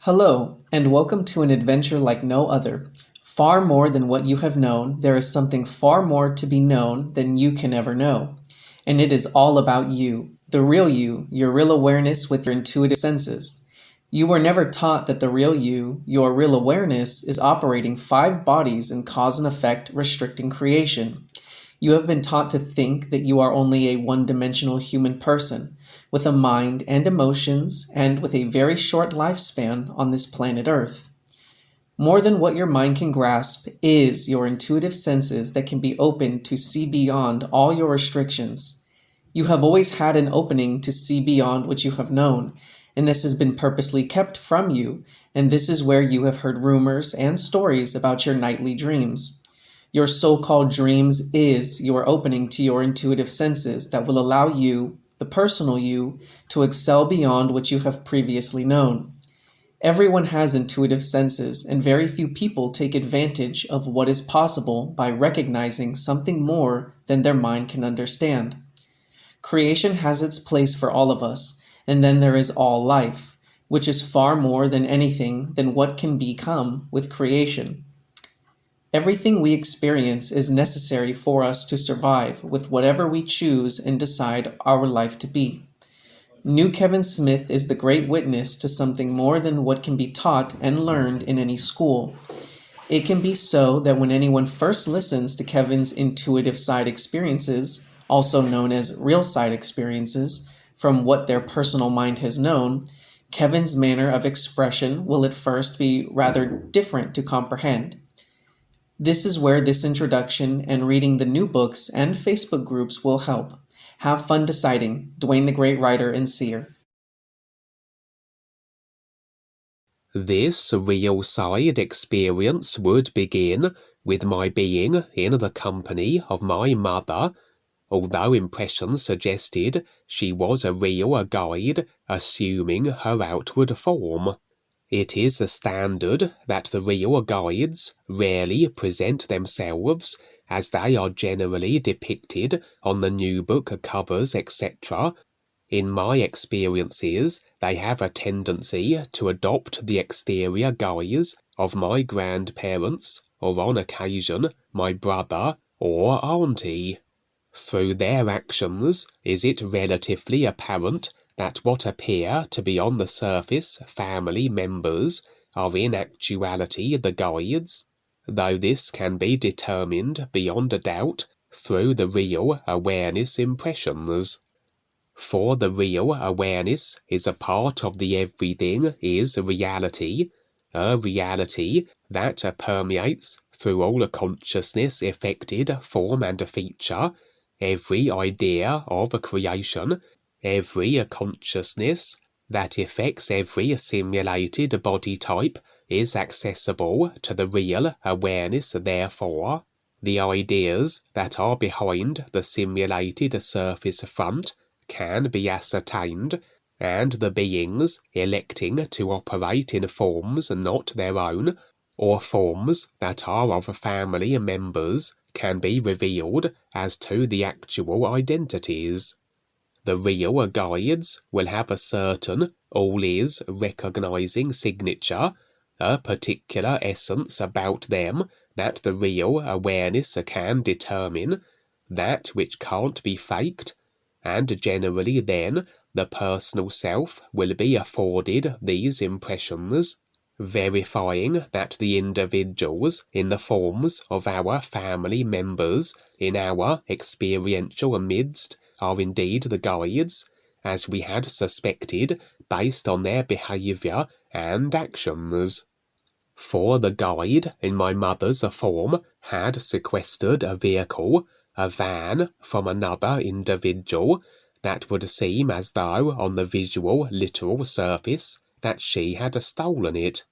Hello, and welcome to an adventure like no other. Far more than what you have known, there is something far more to be known than you can ever know. And it is all about you, the real you, your real awareness with your intuitive senses. You were never taught that the real you, your real awareness, is operating 5 bodies in cause and effect, restricting creation. You have been taught to think that you are only a one-dimensional human person, with a mind and emotions, and with a very short lifespan on this planet Earth. More than what your mind can grasp is your intuitive senses that can be opened to see beyond all your restrictions. You have always had an opening to see beyond what you have known, and this has been purposely kept from you, and this is where you have heard rumors and stories about your nightly dreams. Your so-called dreams is your opening to your intuitive senses that will allow you, the personal you, to excel beyond what you have previously known. Everyone has intuitive senses, and very few people take advantage of what is possible by recognizing something more than their mind can understand. Creation has its place for all of us, and then there is all life, which is far more than anything than what can become with creation. Everything we experience is necessary for us to survive with whatever we choose and decide our life to be. New Kevin Smith is the great witness to something more than what can be taught and learned in any school. It can be so that when anyone first listens to Kevin's intuitive side experiences, also known as real side experiences, from what their personal mind has known, Kevin's manner of expression will at first be rather different to comprehend. This is where this introduction and reading the new books and Facebook groups will help. Have fun deciding. DUANE the Great Writer and Seer. This real side experience would begin with my being in the company of my mother, although impressions suggested she was a real guide assuming her outward form. It is a standard that the real guides rarely present themselves as they are generally depicted on the new book covers, etc. In my experiences, they have a tendency to adopt the exterior guise of my grandparents, or on occasion my brother or auntie. Through their actions, is it relatively apparent that what appear to be on the surface family members are in actuality the guides, though this can be determined beyond a doubt through the real awareness impressions. For the real awareness is a part of the everything is reality, a reality that permeates through all consciousness affected form and feature, every idea of creation, every consciousness that affects every simulated body type is accessible to the real awareness. Therefore, the ideas that are behind the simulated surface front can be ascertained, and the beings electing to operate in forms not their own, or forms that are of family members, can be revealed as to the actual identities. The real guides will have a certain all-is recognizing signature, a particular essence about them that the real awareness can determine, that which can't be faked, and generally then the personal self will be afforded these impressions, verifying that the individuals in the forms of our family members in our experiential midst are indeed the guides, as we had suspected based on their behaviour and actions. For the guide in my mother's form had sequestered a vehicle, a van, from another individual, that would seem as though on the visual literal surface that she had stolen it.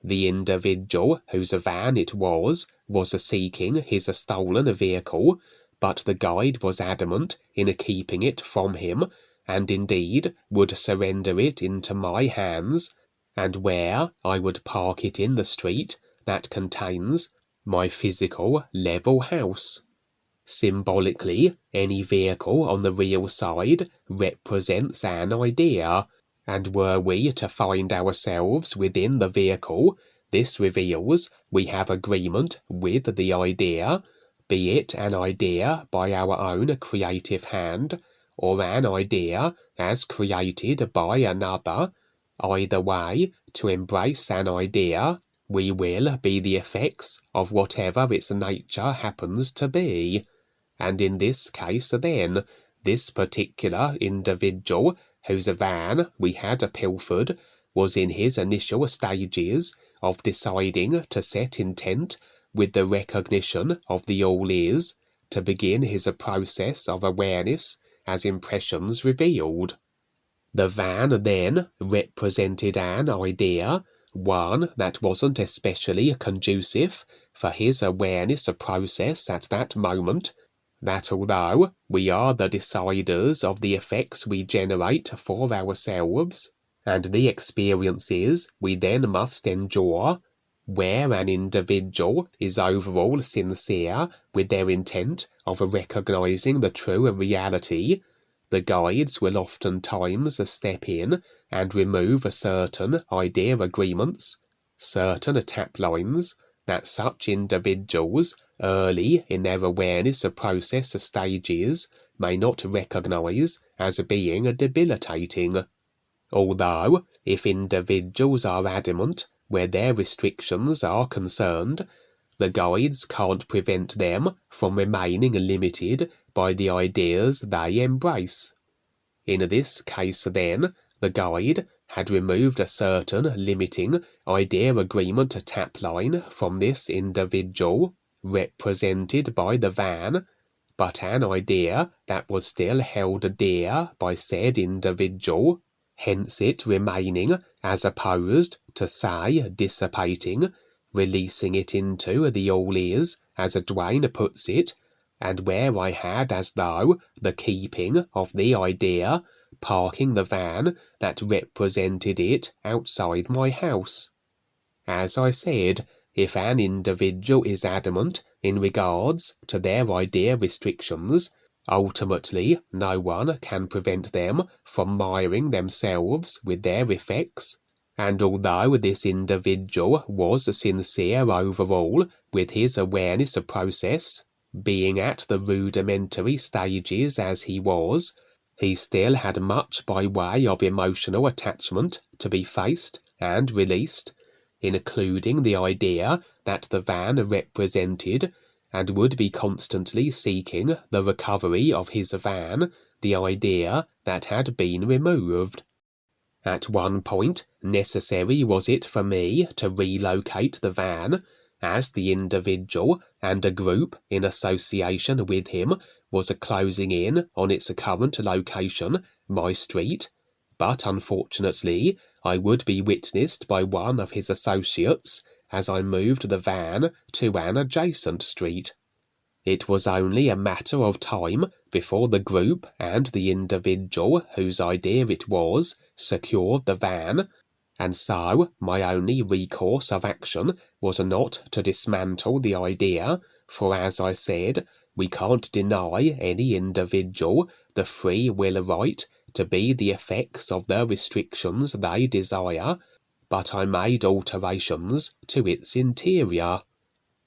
The individual whose van it was seeking his stolen vehicle, but the guide was adamant in keeping it from him, and indeed would surrender it into my hands, and where I would park it in the street that contains my physical level house. Symbolically, any vehicle on the real side represents an idea, And were we to find ourselves within the vehicle, this reveals we have agreement with the idea, be it an idea by our own creative hand, or an idea as created by another. Either way, to embrace an idea, we will be the effects of whatever its nature happens to be. And in this case then, this particular individual whose van we had pilfered was in his initial stages of deciding to set intent with the recognition of the all-is to begin his process of awareness as impressions revealed. The van then represented an idea, one that wasn't especially conducive for his awareness process at that moment, that although we are the deciders of the effects we generate for ourselves, and the experiences we then must endure, where an individual is overall sincere with their intent of recognizing the true reality, the guides will oftentimes step in and remove certain idea agreements, certain tap lines that such individuals early in their awareness process stages may not recognize as being debilitating. Although, if individuals are adamant where their restrictions are concerned, the guides can't prevent them from remaining limited by the ideas they embrace. In this case then, the guide had removed a certain limiting idea agreement tap line from this individual, represented by the van, but an idea that was still held dear by said individual, hence it remaining as opposed to, say, dissipating, releasing it into the all-is, as DUANE puts it, and where I had as though the keeping of the idea, parking the van that represented it outside my house. As I said, if an individual is adamant in regards to their idea restrictions, ultimately no one can prevent them from miring themselves with their effects, and although this individual was sincere overall with his awareness process, being at the rudimentary stages as he was, he still had much by way of emotional attachment to be faced and released, including the idea that the van represented, and would be constantly seeking the recovery of his van, the idea that had been removed. At one point, necessary was it for me to relocate the van, as the individual and a group in association with him was closing in on its current location, my street, but unfortunately I would be witnessed by one of his associates as I moved the van to an adjacent street. It was only a matter of time before the group and the individual whose idea it was secured the van, and so my only recourse of action was not to dismantle the idea, for as I said, we can't deny any individual the free will right to be the effects of the restrictions they desire, but I made alterations to its interior.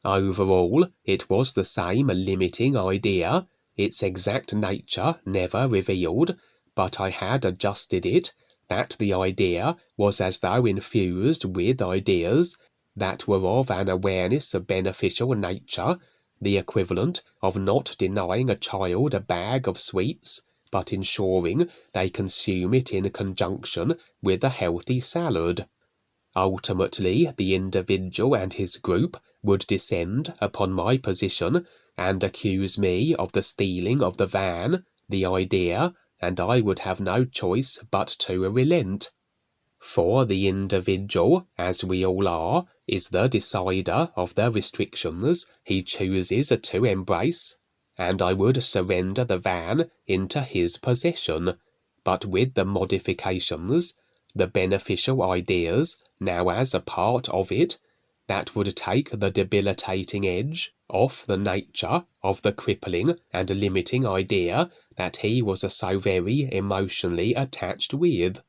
Overall, it was the same limiting idea, its exact nature never revealed, but I had adjusted it, that the idea was as though infused with ideas that were of an awareness of beneficial nature, the equivalent of not denying a child a bag of sweets, but ensuring they consume it in conjunction with a healthy salad. Ultimately, the individual and his group would descend upon my position and accuse me of the stealing of the van, the idea, and I would have no choice but to relent. For the individual, as we all are, is the decider of the restrictions he chooses to embrace, and I would surrender the van into his possession, but with the modifications, the beneficial ideas, now as a part of it, that would take the debilitating edge off the nature of the crippling and limiting idea that he was so very emotionally attached with.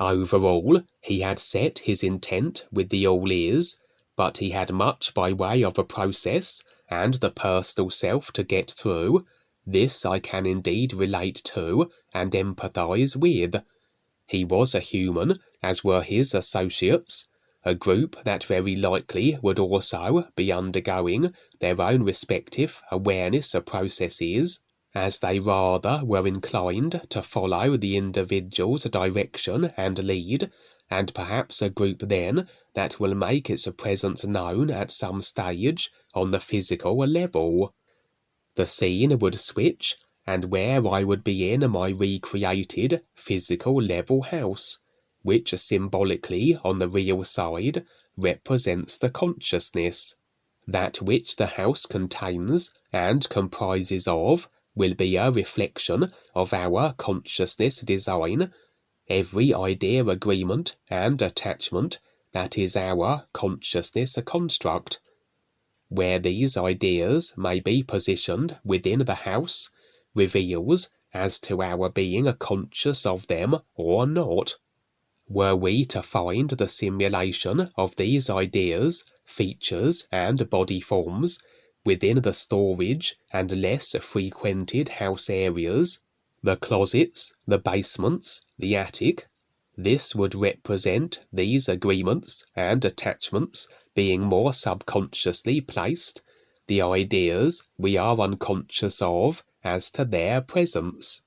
Overall, he had set his intent with the all-is, but he had much by way of a process and the personal self to get through. This I can indeed relate to and empathise with. He was a human, as were his associates, a group that very likely would also be undergoing their own respective awareness processes, as they rather were inclined to follow the individual's direction and lead, and perhaps a group then that will make its presence known at some stage on the physical level. The scene would switch, and where I would be in my recreated physical level house, which symbolically on the real side represents the consciousness. That which the house contains and comprises of will be a reflection of our consciousness design, every idea, agreement, and attachment that is our consciousness construct. Where these ideas may be positioned within the house reveals as to our being conscious of them or not. Were we to find the simulation of these ideas, features, and body forms within the storage and less frequented house areas, the closets, the basements, the attic, this would represent these agreements and attachments being more subconsciously placed, the ideas we are unconscious of as to their presence.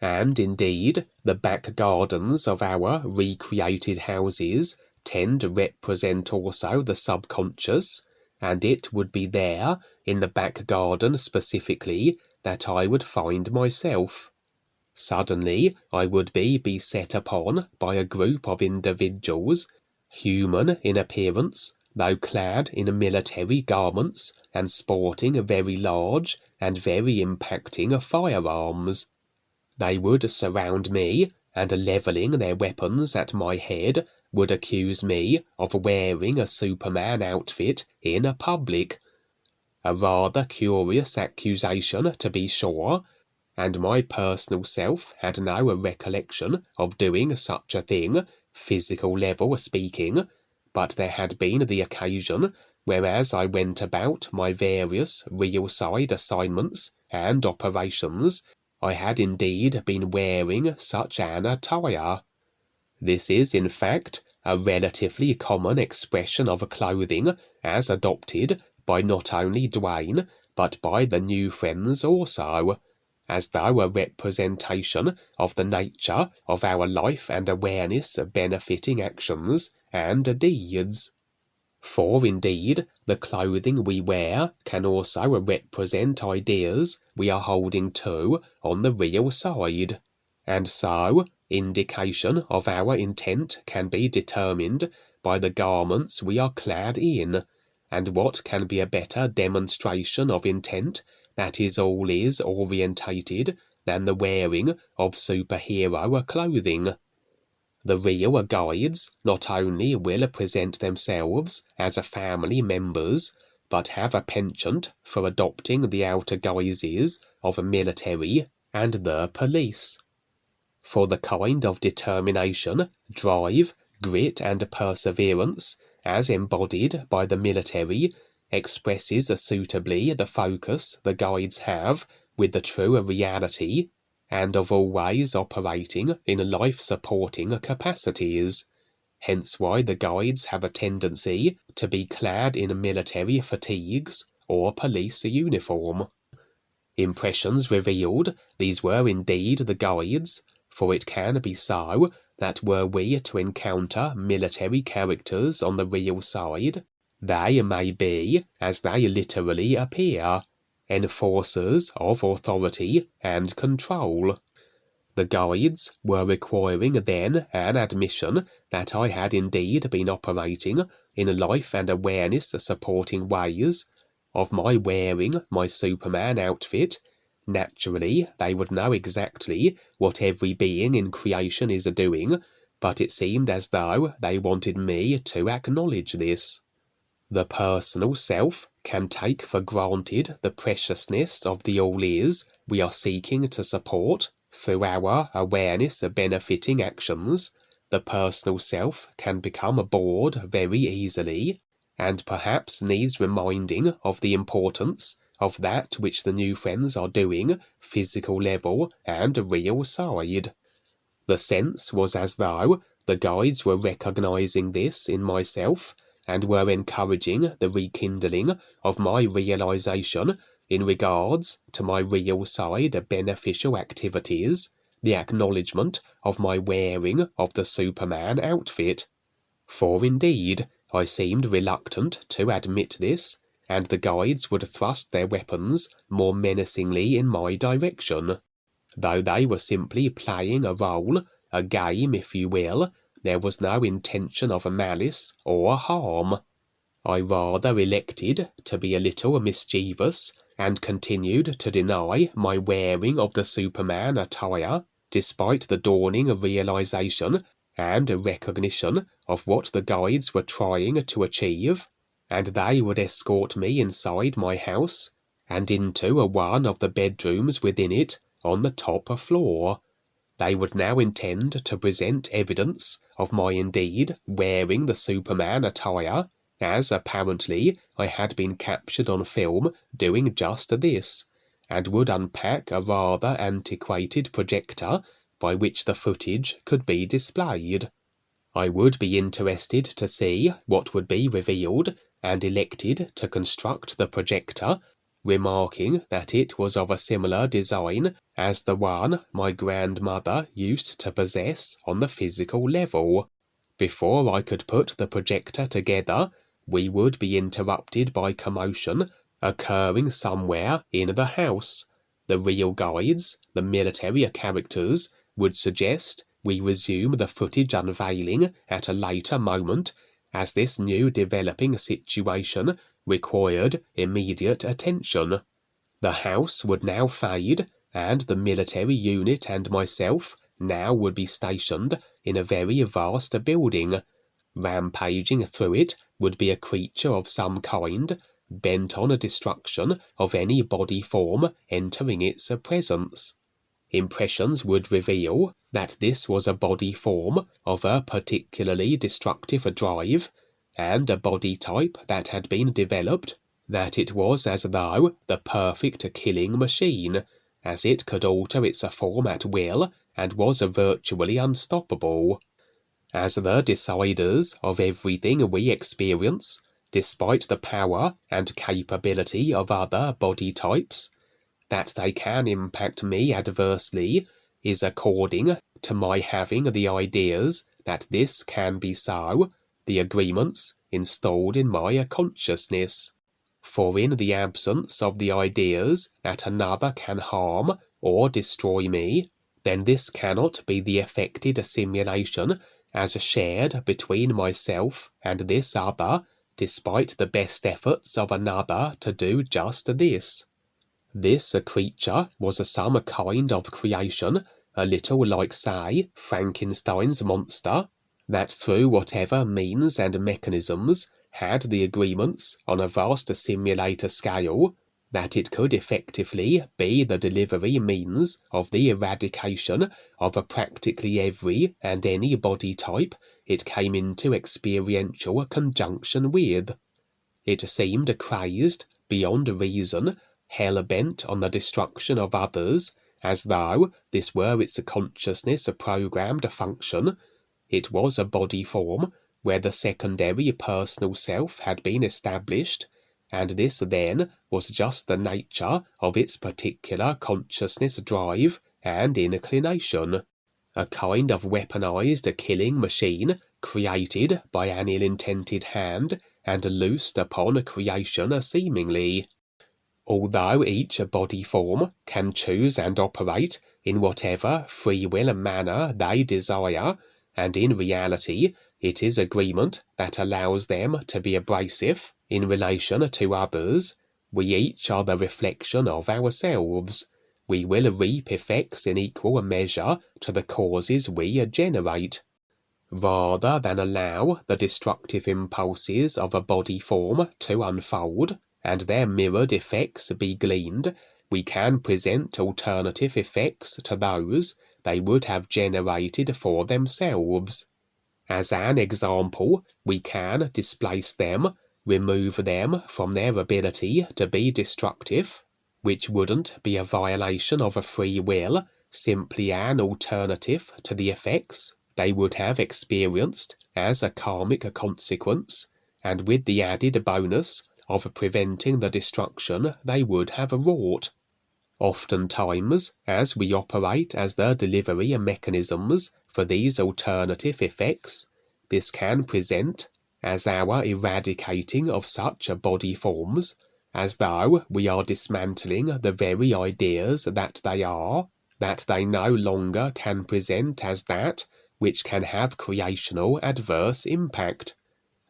And indeed, the back gardens of our recreated houses tend to represent also the subconscious, and it would be there, in the back garden specifically, that I would find myself. Suddenly I would be beset upon by a group of individuals, human in appearance, though clad in military garments and sporting very large and very impacting firearms. They would surround me, and levelling their weapons at my head, would accuse me of wearing a Superman outfit in public. A rather curious accusation, to be sure, and my personal self had no recollection of doing such a thing, physical level speaking, but there had been the occasion whereas I went about my various real side assignments and operations, I had indeed been wearing such an attire. This is, in fact, a relatively common expression of clothing as adopted by not only DUANE, but by the new friends also, as though a representation of the nature of our life and awareness benefiting actions and deeds. For indeed, the clothing we wear can also represent ideas we are holding to on the real side, and so indication of our intent can be determined by the garments we are clad in, and what can be a better demonstration of intent that is all-is orientated than the wearing of superhero clothing. The real guides not only will present themselves as family members, but have a penchant for adopting the outer guises of military and the police. For the kind of determination, drive, grit, and perseverance, as embodied by the military, expresses suitably the focus the guides have with the true reality, and of always operating in life-supporting capacities. Hence why the guides have a tendency to be clad in military fatigues or police uniform. Impressions revealed, these were indeed the guides, for it can be so that were we to encounter military characters on the real side, they may be, as they literally appear, enforcers of authority and control. The guides were requiring then an admission that I had indeed been operating in life and awareness supporting ways, of my wearing my Superman outfit. Naturally, they would know exactly what every being in creation is doing, but it seemed as though they wanted me to acknowledge this. The personal self can take for granted the preciousness of the all-is we are seeking to support through our awareness benefiting actions, the personal self can become bored very easily, and perhaps needs reminding of the importance of that which the new friends are doing, physical level and real side. The sense was as though the guides were recognizing this in myself and were encouraging the rekindling of my realization in regards to my real side beneficial activities, the acknowledgement of my wearing of the Superman outfit. For indeed, I seemed reluctant to admit this, and the guides would thrust their weapons more menacingly in my direction. Though they were simply playing a role, a game if you will, there was no intention of malice or harm. I rather elected to be a little mischievous, and continued to deny my wearing of the Superman attire, despite the dawning realization and recognition of what the guides were trying to achieve, and they would escort me inside my house, and into one of the bedrooms within it on the top floor. They would now intend to present evidence of my indeed wearing the Superman attire, as apparently I had been captured on film doing just this, and would unpack a rather antiquated projector by which the footage could be displayed. I would be interested to see what would be revealed, and elected to construct the projector, remarking that it was of a similar design as the one my grandmother used to possess on the physical level. Before I could put the projector together, we would be interrupted by commotion occurring somewhere in the house. The real guides, the military characters, would suggest we resume the footage unveiling at a later moment, as this new developing situation required immediate attention. The house would now fade, and the military unit and myself now would be stationed in a very vast building. Rampaging through it would be a creature of some kind, bent on a destruction of any body form entering its presence. Impressions would reveal that this was a body form of a particularly destructive drive, and a body type that had been developed, that it was as though the perfect killing machine, as it could alter its form at will and was virtually unstoppable. As the deciders of everything we experience, despite the power and capability of other body types, that they can impact me adversely is according to my having the ideas that this can be so, the agreements installed in my consciousness. For in the absence of the ideas that another can harm or destroy me, then this cannot be the effected simulation as shared between myself and this other, despite the best efforts of another to do just this. This creature was some kind of creation, a little like, say, Frankenstein's monster, that through whatever means and mechanisms had the agreements on a vast simulator scale, that it could effectively be the delivery means of the eradication of practically every and any body type it came into experiential conjunction with. It seemed crazed beyond reason, hell-bent on the destruction of others, as though this were its consciousness-programmed function. It was a body form where the secondary personal self had been established, and this then was just the nature of its particular consciousness drive and inclination. A kind of weaponized killing machine created by an ill-intended hand and loosed upon creation seemingly. Although each body form can choose and operate in whatever free will manner they desire, and in reality it is agreement that allows them to be abrasive in relation to others, we each are the reflection of ourselves. We will reap effects in equal measure to the causes we generate. Rather than allow the destructive impulses of a body form to unfold, and their mirrored effects be gleaned, we can present alternative effects to those they would have generated for themselves. As an example, we can displace them, remove them from their ability to be destructive, which wouldn't be a violation of a free will, simply an alternative to the effects they would have experienced as a karmic consequence, and with the added bonus of preventing the destruction they would have wrought. Oftentimes, as we operate as the delivery mechanisms for these alternative effects, this can present as our eradicating of such body forms, as though we are dismantling the very ideas that they no longer can present as that which can have creational adverse impact.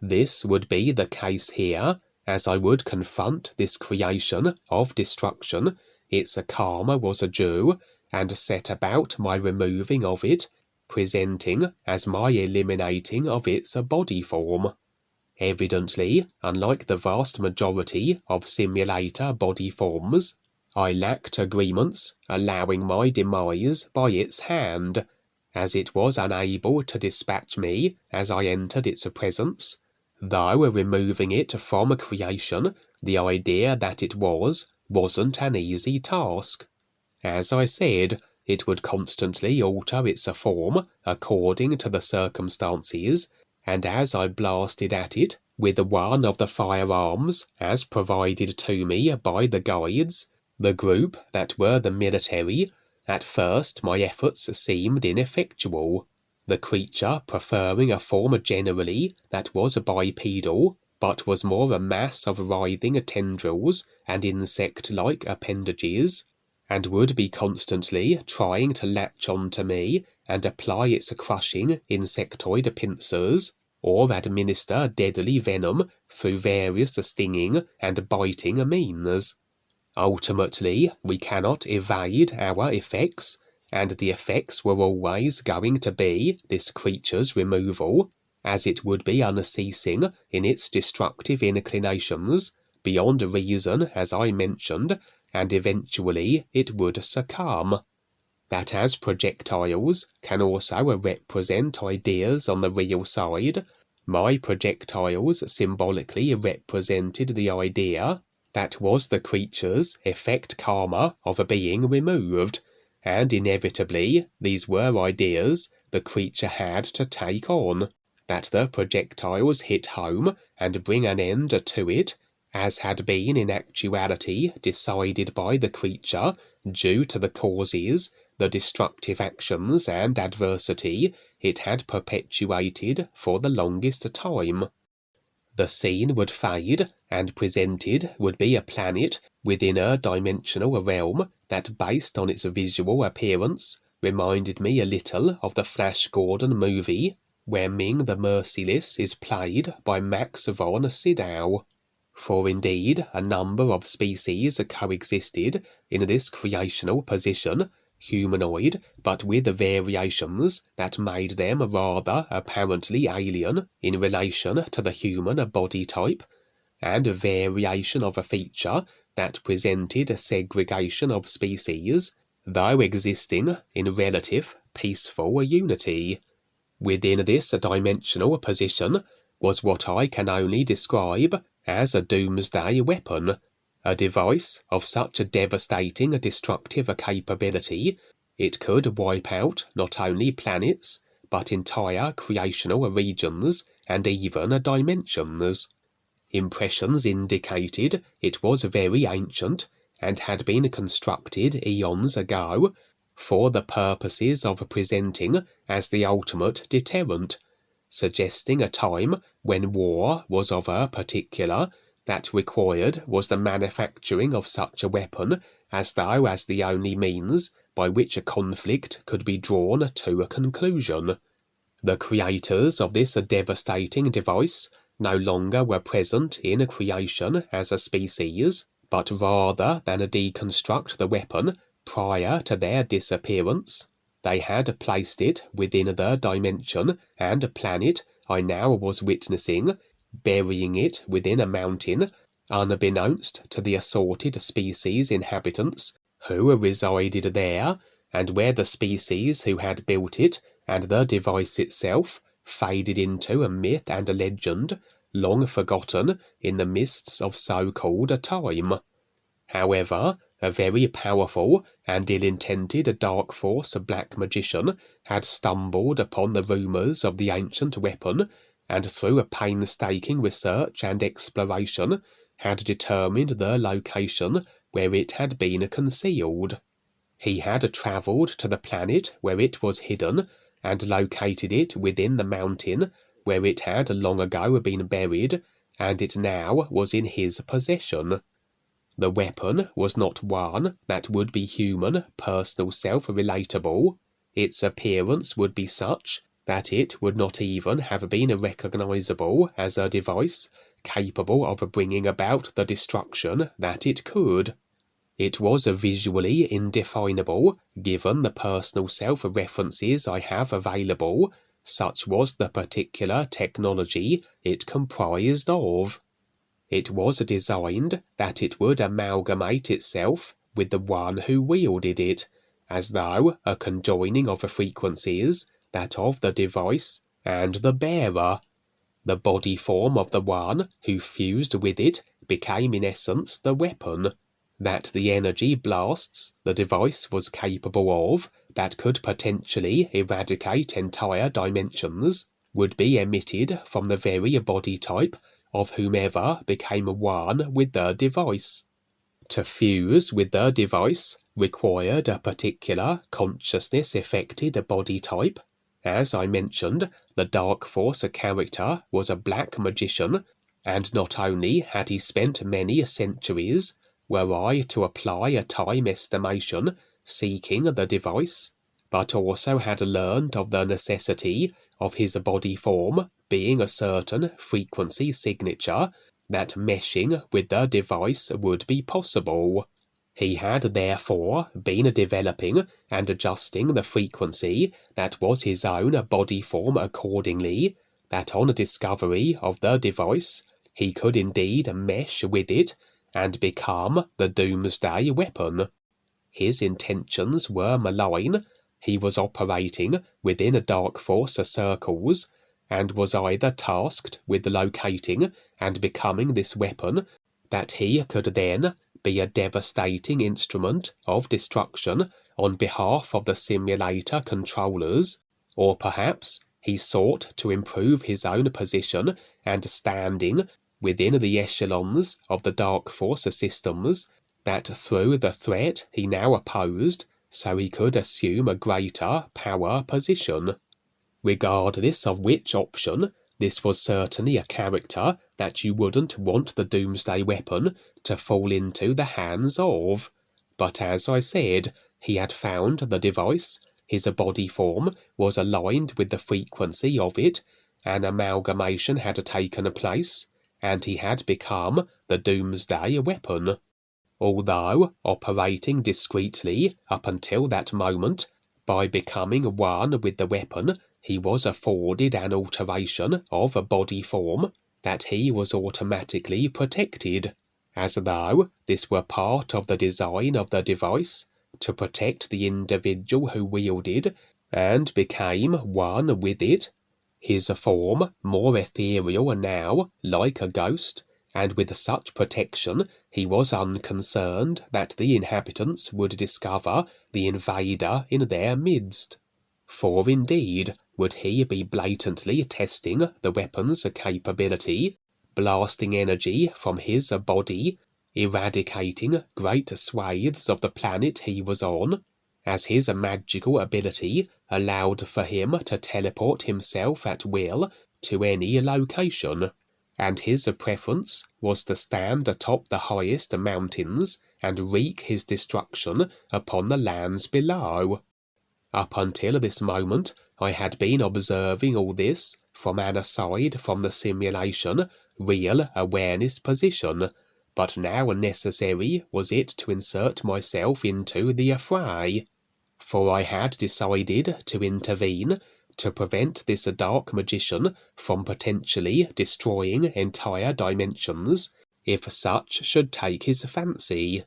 This would be the case here, as I would confront this creation of destruction its karma was due, and set about my removing of it, presenting as my eliminating of its body form. Evidently, unlike the vast majority of simulator body forms, I lacked agreements allowing my demise by its hand, as it was unable to dispatch me as I entered its presence, though removing it from creation, the idea that it wasn't an easy task. As I said, it would constantly alter its form according to the circumstances, and as I blasted at it with one of the firearms as provided to me by the guides, the group that were the military, at first my efforts seemed ineffectual, the creature preferring a form generally that was bipedal, but was more a mass of writhing tendrils and insect-like appendages, and would be constantly trying to latch on to me and apply its crushing insectoid pincers, or administer deadly venom through various stinging and biting means. Ultimately, we cannot evade our effects, and the effects were always going to be this creature's removal, as it would be unceasing in its destructive inclinations, beyond reason as I mentioned, and eventually it would succumb. That as projectiles can also represent ideas on the real side, my projectiles symbolically represented the idea that was the creature's effect karma of being removed, and inevitably these were ideas the creature had to take on, that the projectiles hit home and bring an end to it, as had been in actuality decided by the creature due to the causes, the destructive actions and adversity it had perpetuated for the longest time. The scene would fade, and presented would be a planet within a dimensional realm that, based on its visual appearance, reminded me a little of the Flash Gordon movie, where Ming the Merciless is played by Max von Sydow. For indeed a number of species coexisted in this creational position, humanoid, but with variations that made them rather apparently alien in relation to the human body type, and a variation of a feature that presented a segregation of species, though existing in relative peaceful unity. Within this dimensional position was what I can only describe as a Doomsday Weapon, a device of such a devastating destructive capability it could wipe out not only planets, but entire creational regions and even dimensions. Impressions indicated it was very ancient and had been constructed eons ago for the purposes of presenting as the ultimate deterrent, suggesting a time when war was of a particular that required was the manufacturing of such a weapon as though as the only means by which a conflict could be drawn to a conclusion. The creators of this devastating device no longer were present in creation as a species, but rather than deconstruct the weapon prior to their disappearance, they had placed it within the dimension and planet I now was witnessing, burying it within a mountain, unbeknownst to the assorted species inhabitants who resided there, and where the species who had built it and the device itself faded into a myth and a legend, long forgotten in the mists of so-called time. However, a very powerful and ill-intended dark force black magician had stumbled upon the rumours of the ancient weapon, and through a painstaking research and exploration had determined the location where it had been concealed. He had travelled to the planet where it was hidden, and located it within the mountain where it had long ago been buried, and it now was in his possession. The weapon was not one that would be human, personal, self-relatable. Its appearance would be such that it would not even have been recognizable as a device capable of bringing about the destruction that it could. It was visually indefinable, given the personal self-references I have available. Such was the particular technology it comprised of. It was designed that it would amalgamate itself with the one who wielded it, as though a conjoining of frequencies, that of the device and the bearer. The body form of the one who fused with it became in essence the weapon. That the energy blasts the device was capable of, that could potentially eradicate entire dimensions, would be emitted from the very body type of whomever became one with the device. To fuse with the device required a particular consciousness-affected body type. As I mentioned, the Dark Force character was a black magician, and not only had he spent many centuries, were I to apply a time estimation, seeking the device, but also had learned of the necessity of his body form being a certain frequency signature, that meshing with the device would be possible. He had therefore been developing and adjusting the frequency that was his own body form accordingly, that on discovery of the device he could indeed mesh with it and become the Doomsday Weapon. His intentions were malign. He was operating within Dark Force circles, and was either tasked with locating and becoming this weapon, that he could then be a devastating instrument of destruction on behalf of the simulator controllers, or perhaps he sought to improve his own position and standing within the echelons of the Dark Force systems, that through the threat he now opposed, so he could assume a greater power position. Regardless of which option, this was certainly a character that you wouldn't want the Doomsday Weapon to fall into the hands of. But as I said, he had found the device, his body form was aligned with the frequency of it, an amalgamation had taken place, and he had become the Doomsday Weapon. Although operating discreetly up until that moment, by becoming one with the weapon, he was afforded an alteration of a body form, that he was automatically protected, as though this were part of the design of the device, to protect the individual who wielded and became one with it. His form more ethereal now, like a ghost, and with such protection he was unconcerned that the inhabitants would discover the invader in their midst. For indeed would he be blatantly testing the weapon's capability, blasting energy from his body, eradicating great swathes of the planet he was on, as his magical ability allowed for him to teleport himself at will to any location, and his preference was to stand atop the highest mountains and wreak his destruction upon the lands below. Up until this moment I had been observing all this from an aside from the simulation, real awareness position, but now necessary was it to insert myself into the affray. For I had decided to intervene, to prevent this dark magician from potentially destroying entire dimensions, if such should take his fancy.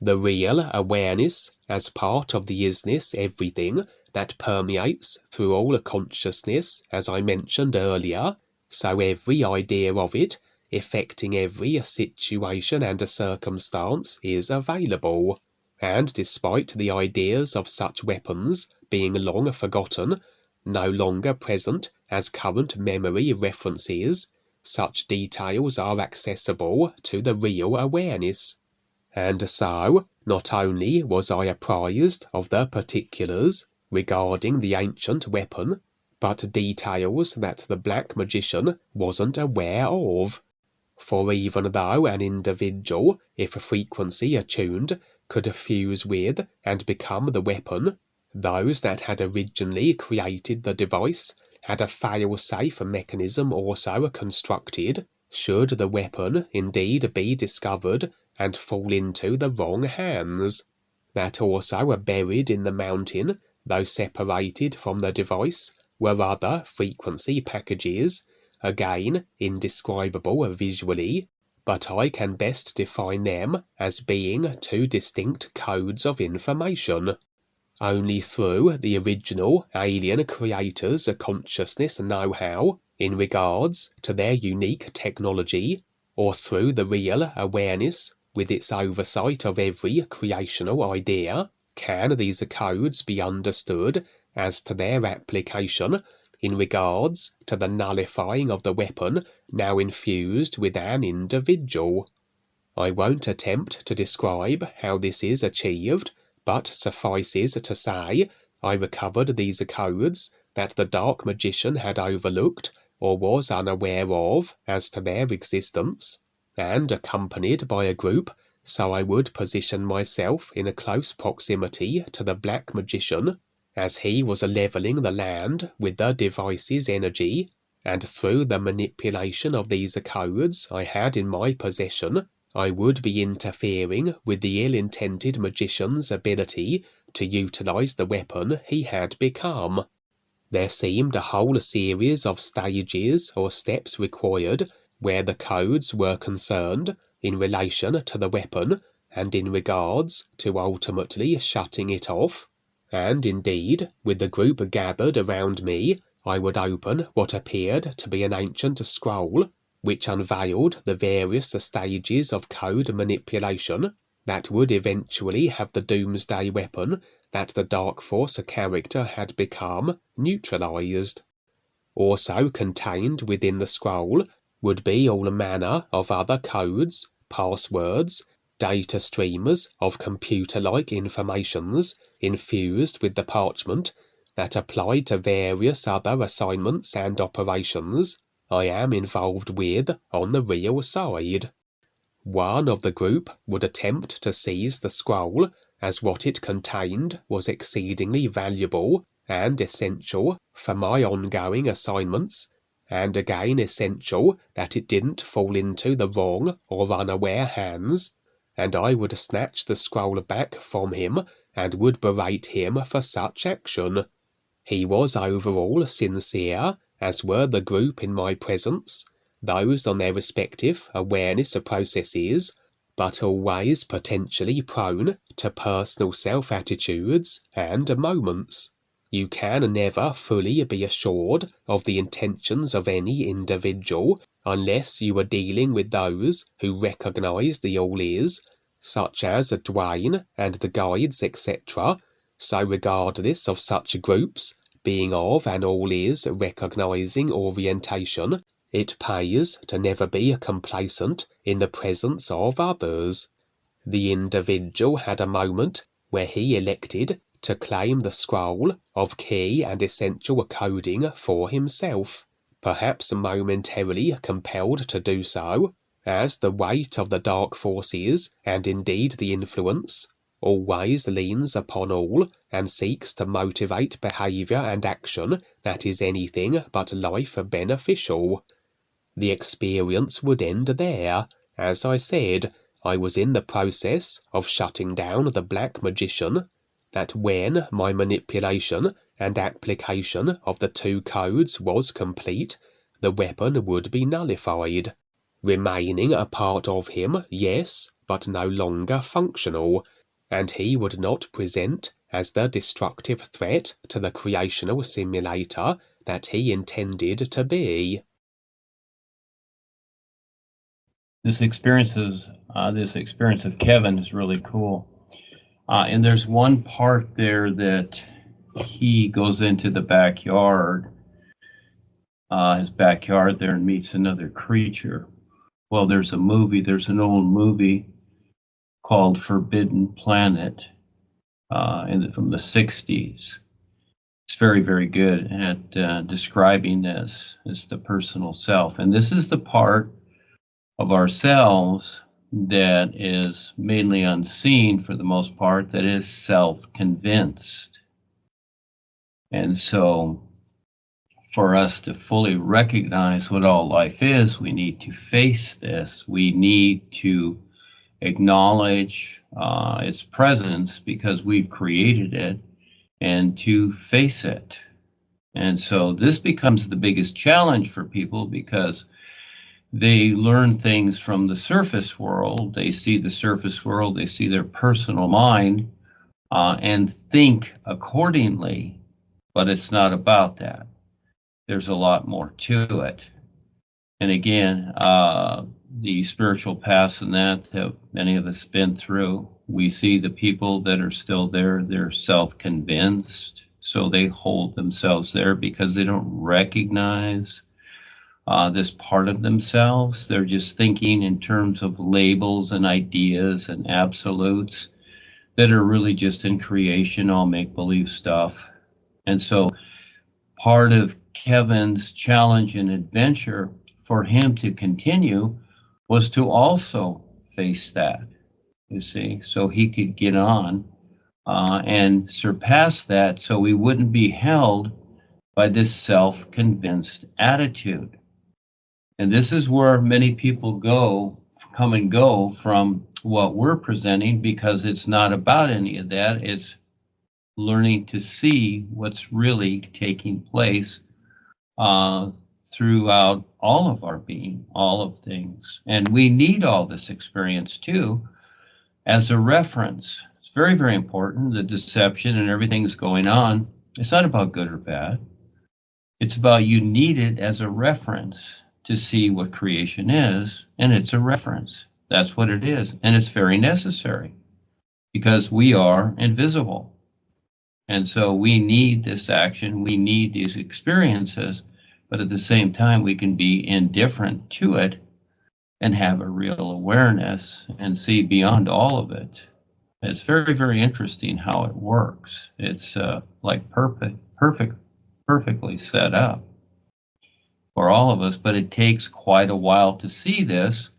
The real awareness, as part of the isness everything, that permeates through all consciousness, as I mentioned earlier, so every idea of it, affecting every situation and circumstance, is available. And despite the ideas of such weapons being long forgotten, no longer present as current memory references, such details are accessible to the real awareness. And so, not only was I apprised of the particulars regarding the ancient weapon, but details that the black magician wasn't aware of. For even though an individual, if frequency attuned, could fuse with and become the weapon, those that had originally created the device had a fail-safe mechanism also constructed, should the weapon indeed be discovered and fall into the wrong hands. That also buried in the mountain, though separated from the device, were other frequency packages, again indescribable visually, but I can best define them as being two distinct codes of information. Only through the original alien creators' consciousness know-how in regards to their unique technology, or through the real awareness with its oversight of every creational idea, can these codes be understood as to their application in regards to the nullifying of the weapon now infused with an individual. I won't attempt to describe how this is achieved, but suffices to say I recovered these codes that the dark magician had overlooked or was unaware of as to their existence, and accompanied by a group, so I would position myself in a close proximity to the black magician, as he was levelling the land with the device's energy, and through the manipulation of these codes I had in my possession, I would be interfering with the ill-intended magician's ability to utilize the weapon he had become. There seemed a whole series of stages or steps required where the codes were concerned in relation to the weapon and in regards to ultimately shutting it off. And indeed, with the group gathered around me, I would open what appeared to be an ancient scroll, which unveiled the various stages of code manipulation that would eventually have the Doomsday Weapon that the Dark Force character had become neutralized. Also contained within the scroll would be all manner of other codes, passwords, data streamers of computer-like informations infused with the parchment that applied to various other assignments and operations I am involved with on the real side. One of the group would attempt to seize the scroll, as what it contained was exceedingly valuable and essential for my ongoing assignments, and again essential that it didn't fall into the wrong or unaware hands, and I would snatch the scroll back from him and would berate him for such action. He was overall sincere, as were the group in my presence, those on their respective awareness processes, but always potentially prone to personal self-attitudes and moments. You can never fully be assured of the intentions of any individual unless you are dealing with those who recognize the all-is, such as DUANE and the guides, etc. So regardless of such groups being of an all-is recognizing orientation, it pays to never be complacent in the presence of others. The individual had a moment where he elected to claim the scroll of key and essential coding for himself, perhaps momentarily compelled to do so, as the weight of the dark forces, and indeed the influence, always leans upon all and seeks to motivate behaviour and action that is anything but life beneficial. The experience would end there. As I said, I was in the process of shutting down the black magician, that when my manipulation and application of the two codes was complete, the weapon would be nullified, remaining a part of him, yes, but no longer functional, and he would not present as the destructive threat to the creational simulator that he intended to be. This experience of Kevin is really cool. And there's one part there that he goes into the backyard, his backyard there, and meets another creature. Well, there's an old movie called Forbidden Planet from the 60s. It's very, very good at describing this as the personal self. And this is the part of ourselves that is mainly unseen for the most part, that is self-convinced. And so for us to fully recognize what all life is, we need to face this. We need to acknowledge its presence because we've created it, and to face it. And so this becomes the biggest challenge for people because they learn things from the surface world. They see the surface world, they see their personal mind, and think accordingly. But it's not about that. There's a lot more to it. And again, the spiritual paths and that many of us been through, we see the people that are still there, they're self-convinced. So they hold themselves there because they don't recognize this part of themselves. They're just thinking in terms of labels and ideas and absolutes that are really just in creation, all make-believe stuff. And so part of Kevin's challenge and adventure for him to continue was to also face that, you see, so he could get on and surpass that, so we wouldn't be held by this self-convinced attitude. And this is where many people come and go from what we're presenting, because it's not about any of that. It's learning to see what's really taking place throughout all of our being, all of things. And we need all this experience too as a reference. It's very, very important. The deception and everything's going on. It's not about good or bad. It's about you need it as a reference to see what creation is, and it's a reference. That's what it is, and it's very necessary because we are invisible. And so we need this action, we need these experiences, but at the same time we can be indifferent to it and have a real awareness and see beyond all of it. It's very, very interesting how it works. It's like perfectly set up for all of us, but it takes quite a while to see this.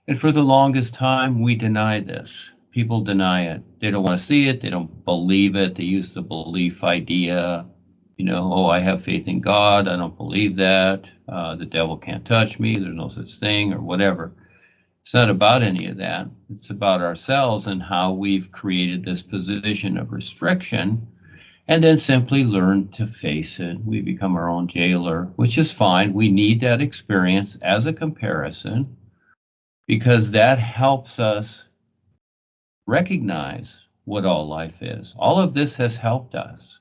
And for the longest time, we deny this. People deny it. They don't want to see it. They don't believe it. They use the belief idea. You know, oh, I have faith in God. I don't believe that. The devil can't touch me. There's no such thing, or whatever. It's not about any of that. It's about ourselves and how we've created this position of restriction, and then simply learn to face it. We become our own jailer, which is fine. We need that experience as a comparison because that helps us recognize what all life is. All of this has helped us.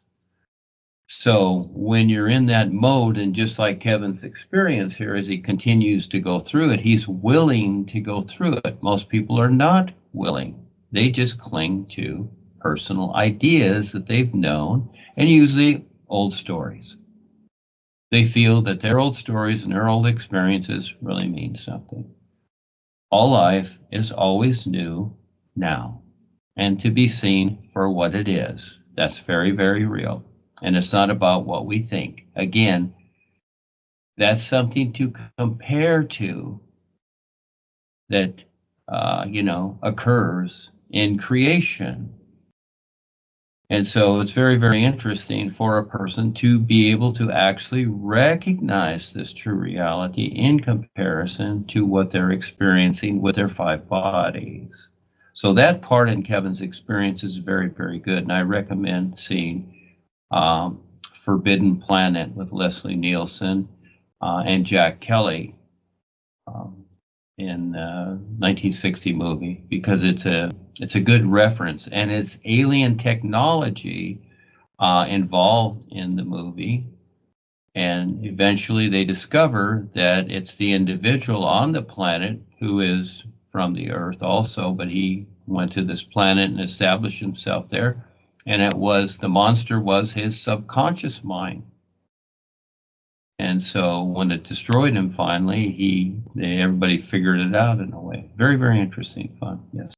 So when you're in that mode, and just like Kevin's experience here, as he continues to go through it, he's willing to go through it. Most people are not willing. They just cling to personal ideas that they've known, and usually old stories. They feel that their old stories and their old experiences really mean something. All life is always new now, and to be seen for what it is. That's very, very real. And it's not about what we think. Again, that's something to compare to that, occurs in creation. And so it's very, very interesting for a person to be able to actually recognize this true reality in comparison to what they're experiencing with their five bodies. So that part in Kevin's experience is very, very good. And I recommend seeing Forbidden Planet with Leslie Nielsen and Jack Kelly in 1960 movie, because it's a it's a good reference, and it's alien technology involved in the movie. And eventually they discover that it's the individual on the planet who is from the Earth also, but he went to this planet and established himself there. And the monster was his subconscious mind. And so when it destroyed him finally, everybody figured it out in a way. Very, very interesting, fun, yes.